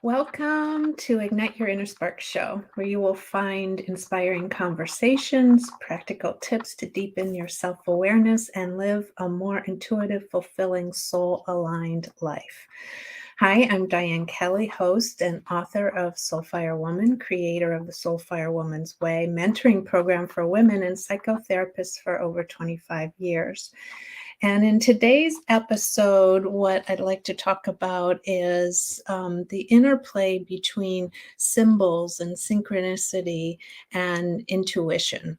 Welcome to Ignite Your Inner Spark show, where you will find inspiring conversations, practical tips to deepen your self-awareness and live a more intuitive, fulfilling, soul-aligned life. Hi, I'm Diane Kelly, host and author of Soulfire Woman, creator of the Soulfire Woman's Way mentoring program for women and psychotherapist for over 25 years. And in today's episode, what I'd like to talk about is the interplay between symbols and synchronicity and intuition,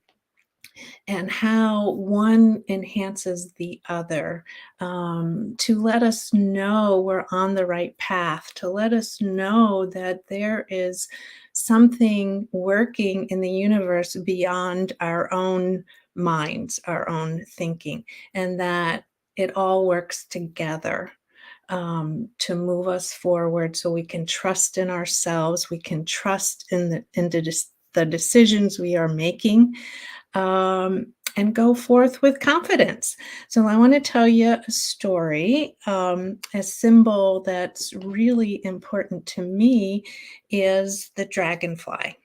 and how one enhances the other, to let us know we're on the right path, to let us know that there is something working in the universe beyond our own minds, our own thinking, and that it all works together to move us forward so we can trust in ourselves, we can trust in the decisions we are making, and go forth with confidence. So I want to tell you a story. A symbol that's really important to me is the dragonfly.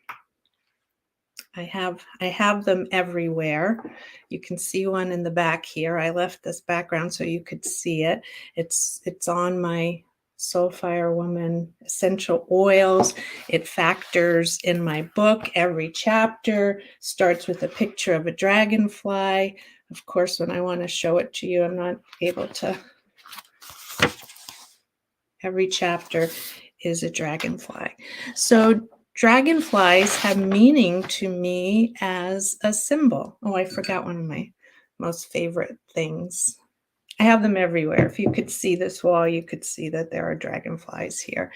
I have them everywhere. You can see one in the back here. I left this background so you could see it. It's on my Soulfire Woman essential oils. It factors in my book. Every chapter starts with a picture of a dragonfly. Of course, when I want to show it to you, I'm not able to. Every chapter is a dragonfly. So dragonflies have meaning to me as a symbol. Oh, I forgot one of my most favorite things. I have them everywhere. If you could see this wall, you could see that there are dragonflies here.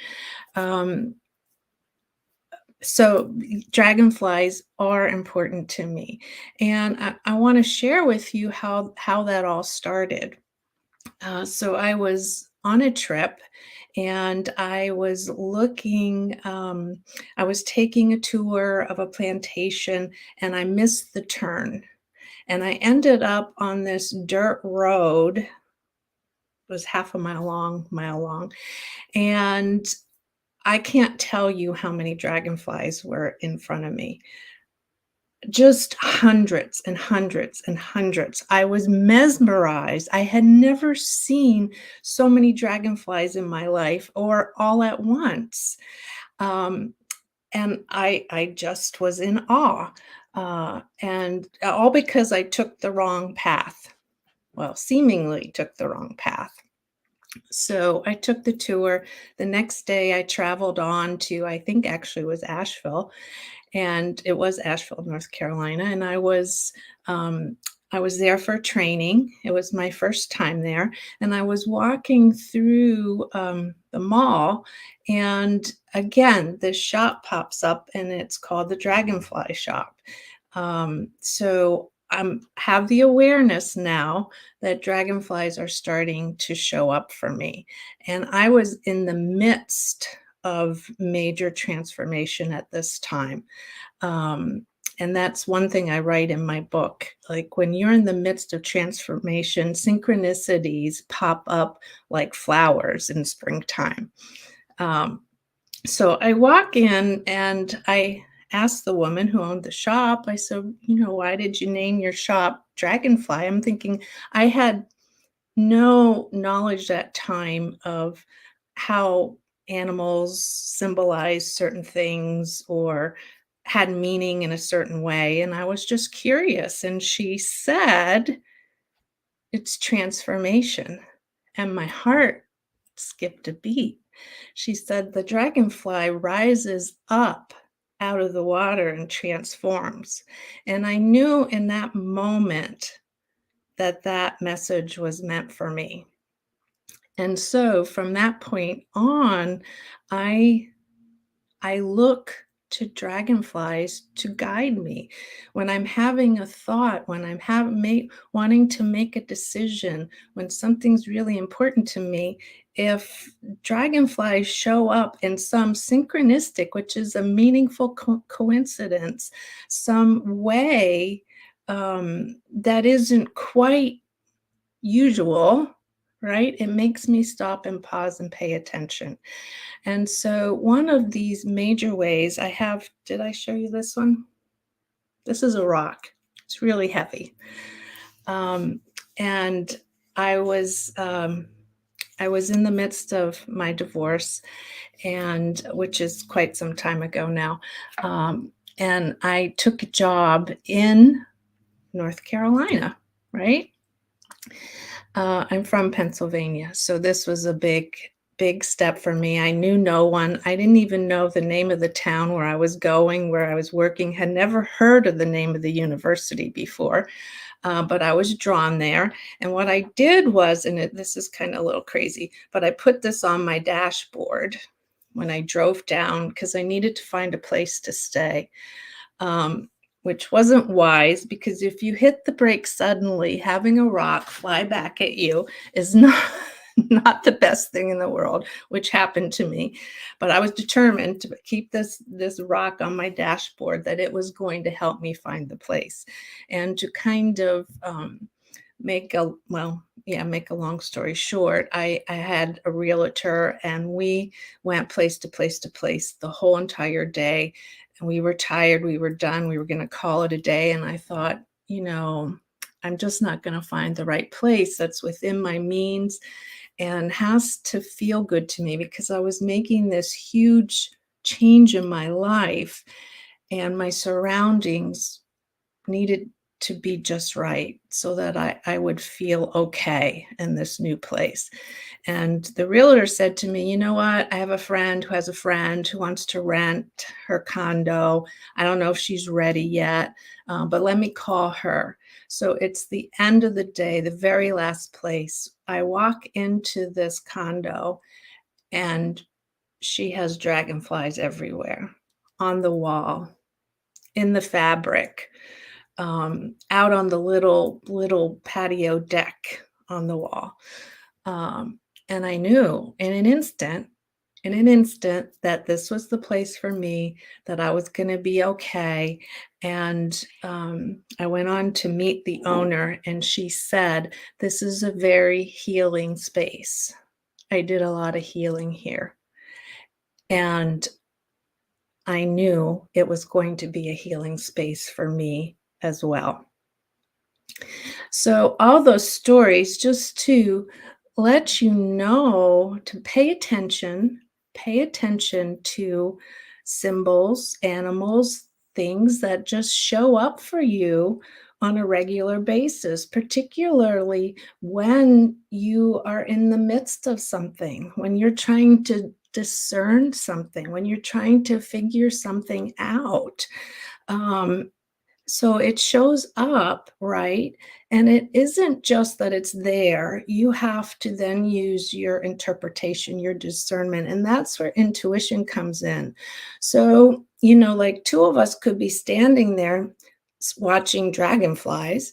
So dragonflies are important to me. And I want to share with you how that all started. So I was on a trip and I was I was taking a tour of a plantation and I missed the turn. And I ended up on this dirt road. It was half a mile long. And I can't tell you how many dragonflies were in front of me. Just hundreds and hundreds and hundreds. I was mesmerized. I had never seen so many dragonflies in my life or all at once. And I just was in awe. And all because I took the wrong path. Well, seemingly took the wrong path. So I took the tour. The next day I traveled on to, I think actually it was Asheville. And it was Asheville, North Carolina. And I was there for training. It was my first time there. And I was walking through the mall. And again, this shop pops up and it's called the Dragonfly Shop. So I have the awareness now that dragonflies are starting to show up for me. And I was in the midst of major transformation at this time. And that's one thing I write in my book. Like when you're in the midst of transformation, synchronicities pop up like flowers in springtime. So I walk in and I asked the woman who owned the shop, I said, why did you name your shop Dragonfly? I'm thinking I had no knowledge that time of how animals symbolize certain things or had meaning in a certain way. And I was just curious. And she said, it's transformation. And my heart skipped a beat. She said, the dragonfly rises up out of the water and transforms. And I knew in that moment that message was meant for me. And so from that point on, I look to dragonflies to guide me. When I'm having a thought, when I'm wanting to make a decision, when something's really important to me, if dragonflies show up in some synchronistic, which is a meaningful coincidence, some way that isn't quite usual, right? It makes me stop and pause and pay attention. And so one of these major ways I have, did I show you this one? This is a rock. It's really heavy. And I was um, I was in the midst of my divorce, and which is quite some time ago now. And I took a job in North Carolina, right? I'm from Pennsylvania, so this was a big step for me. I knew no one. I didn't even know the name of the town where I was going, where I was working, had never heard of the name of the university before, but I was drawn there. And what I did was, and this is kind of a little crazy, but I put this on my dashboard when I drove down because I needed to find a place to stay. Which wasn't wise because if you hit the brakes suddenly, having a rock fly back at you is not not the best thing in the world, which happened to me. But I was determined to keep this rock on my dashboard, that it was going to help me find the place. And to kind of make a make a long story short, I had a realtor, and we went place to place to place the whole entire day. And we were tired, we were done, we were going to call it a day. And I thought, I'm just not going to find the right place that's within my means and has to feel good to me, because I was making this huge change in my life, and my surroundings needed to be just right so that I would feel okay in this new place. And the realtor said to me, you know what? I have a friend who has a friend who wants to rent her condo. I don't know if she's ready yet, but let me call her. So it's the end of the day, the very last place. I walk into this condo, and she has dragonflies everywhere, on the wall, in the fabric, out on the little patio deck on the wall. And I knew in an instant that this was the place for me, that I was going to be okay. And I went on to meet the owner, and she said, "This is a very healing space. I did a lot of healing here." And I knew it was going to be a healing space for me as well. So, all those stories just to let you know to pay attention to symbols, animals, things that just show up for you on a regular basis, particularly when you are in the midst of something, when you're trying to discern something, when you're trying to figure something out. Um, so it shows up, right? And it isn't just that it's there. You have to then use your interpretation, your discernment, and that's where intuition comes in. So, like two of us could be standing there watching dragonflies,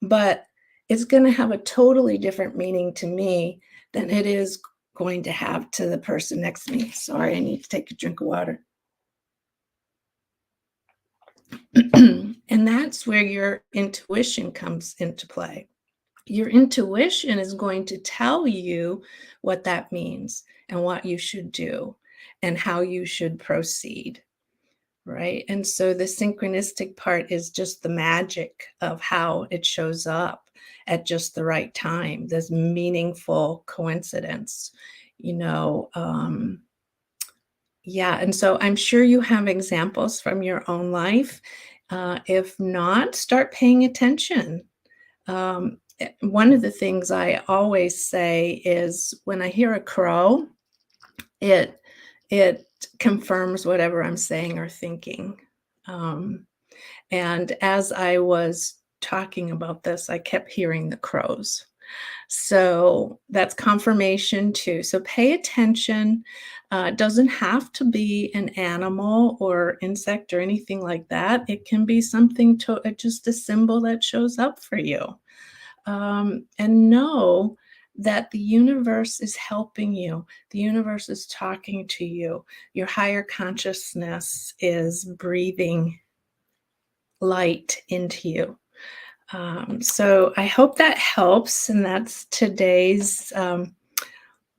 but it's going to have a totally different meaning to me than it is going to have to the person next to me. Sorry, I need to take a drink of water. And that's where your intuition comes into play. Your intuition is going to tell you what that means and what you should do and how you should proceed, right? And so the synchronistic part is just the magic of how it shows up at just the right time, this meaningful coincidence, you know. Yeah, and so I'm sure you have examples from your own life. If not, start paying attention. One of the things I always say is when I hear a crow, it confirms whatever I'm saying or thinking. And as I was talking about this, I kept hearing the crows. So that's confirmation too. So pay attention. It doesn't have to be an animal or insect or anything like that. It can be something just a symbol that shows up for you. And know that the universe is helping you. The universe is talking to you. Your higher consciousness is breathing light into you. So I hope that helps, and that's today's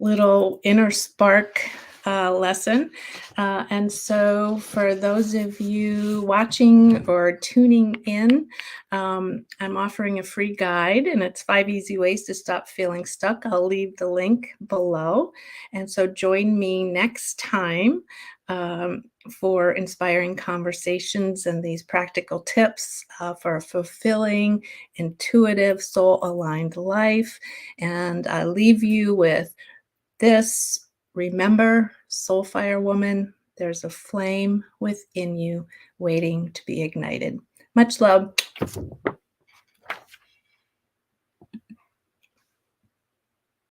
little inner spark lesson. And so, for those of you watching or tuning in, I'm offering a free guide, and it's 5 easy ways to stop feeling stuck. I'll leave the link below. And so, join me next time for inspiring conversations and these practical tips for a fulfilling, intuitive, soul aligned life. And I leave you with this: remember, Soulfire woman, there's a flame within you waiting to be ignited. Much love.